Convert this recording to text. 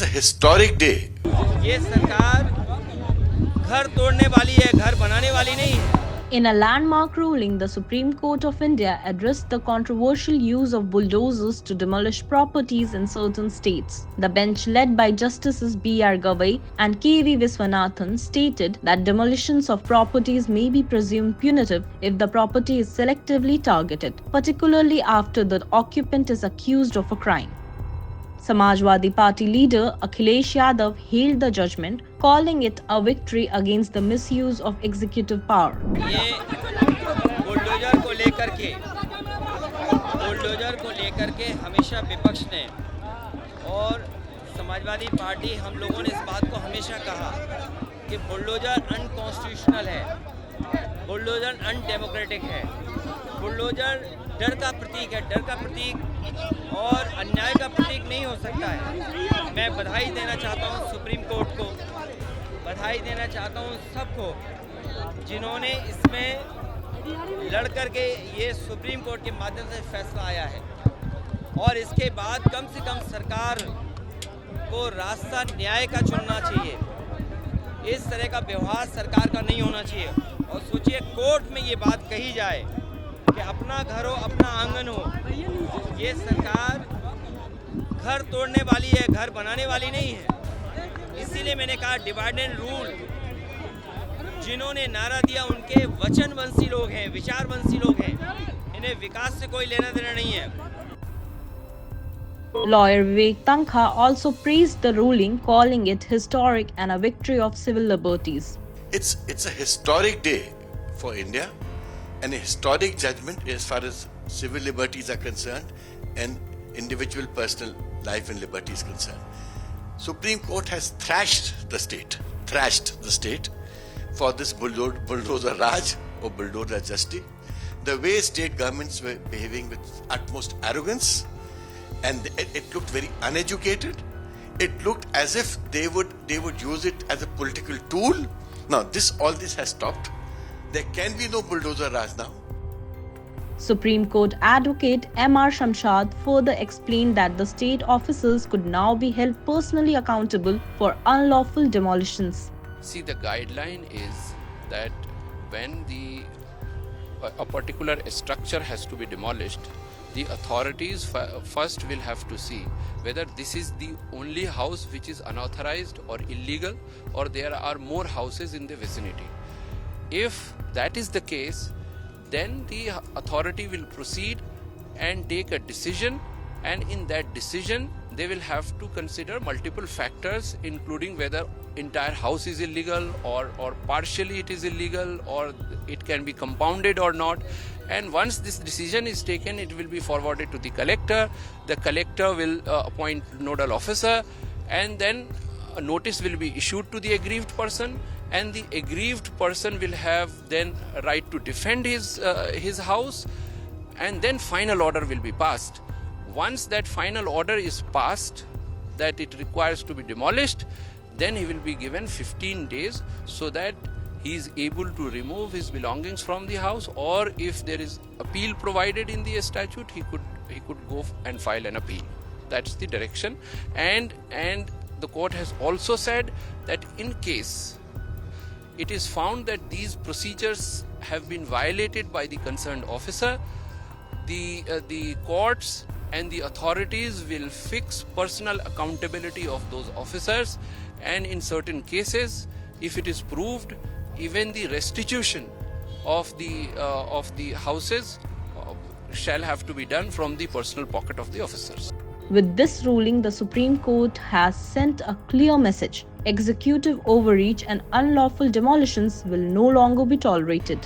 it's a historic day. ये सरकार घर तोड़ने वाली है, घर बनाने वाली नहीं है. In a landmark ruling, the Supreme Court of India addressed the controversial use of bulldozers to demolish properties in certain states. The bench, led by Justices B.R. Gavai and K.V. Viswanathan, stated that demolitions of properties may be presumed punitive if the property is selectively targeted, particularly after the occupant is accused of a crime. Samajwadi Party leader Akhilesh Yadav hailed the judgment, calling it a victory against the misuse of executive power. ये bulldozer को लेकर के हमेशा विपक्ष ने और Samajwadi party हम लोगों ने इस बात को हमेशा कहा कि बुलडोजर अनकॉन्स्टिट्यूशनल है, बुलडोजर अनडेमोक्रेटिक है, बुलडोजर डर का प्रतीक है, डर का प्रतीक और अन्याय का प्रतीक नहीं हो सकता है. मैं बधाई देना चाहता हूँ सुप्रीम कोर्ट को, बधाई देना चाहता हूँ सबको जिन्होंने इसमें लड़ कर के ये सुप्रीम कोर्ट के माध्यम से फैसला आया है. और इसके बाद कम से कम सरकार को रास्ता न्याय का चुनना चाहिए. इस तरह का व्यवहार सरकार का नहीं होना चाहिए. और सोचिए कोर्ट में ये बात कही जाए कि अपना घर हो, अपना आंगन हो. ये सरकार घर तोड़ने वाली है, घर बनाने वाली नहीं है. इसीलिए मैंने कहा डिवाइड एंड रूल. जिन्होंने नारा दिया उनके वचनवंशी लोग हैं, विचारवंशी लोग हैं. इन्हें विकास से कोई लेना देना नहीं है. Lawyer Vivek Tankha also praised the ruling, calling it historic and a victory of civil liberties. It's a historic day for India and a historic judgment as far as civil liberties are concerned and individual personal life and liberty is concerned. Supreme Court has thrashed the state for this bulldozer Raj or bulldozer justice. The way state governments were behaving with utmost arrogance, and it looked very uneducated. It looked as if they would use it as a political tool. Now all this has stopped. There can be no bulldozer Raj now. Supreme Court advocate M.R. Shamshad further explained that the state officers could now be held personally accountable for unlawful demolitions. See, the guideline is that when a particular structure has to be demolished, the authorities first will have to see whether this is the only house which is unauthorized or illegal, or there are more houses in the vicinity. If that is the case, then the authority will proceed and take a decision, and in that decision they will have to consider multiple factors, including whether entire house is illegal or partially it is illegal, or it can be compounded or not. And once this decision is taken, it will be forwarded to the collector. The collector will appoint nodal officer, and then a notice will be issued to the aggrieved person, and the aggrieved person will have then a right to defend his house, and then final order will be passed. Once that final order is passed that it requires to be demolished, then he will be given 15 days so that he is able to remove his belongings from the house, or if there is appeal provided in the statute, he could go and file an appeal. That's the direction. And the court has also said that in case it is found that these procedures have been violated by the concerned officer, the courts and the authorities will fix personal accountability of those officers, and in certain cases, if it is proved, even the restitution of the houses shall have to be done from the personal pocket of the officers. With this ruling, the Supreme Court has sent a clear message: executive overreach and unlawful demolitions will no longer be tolerated.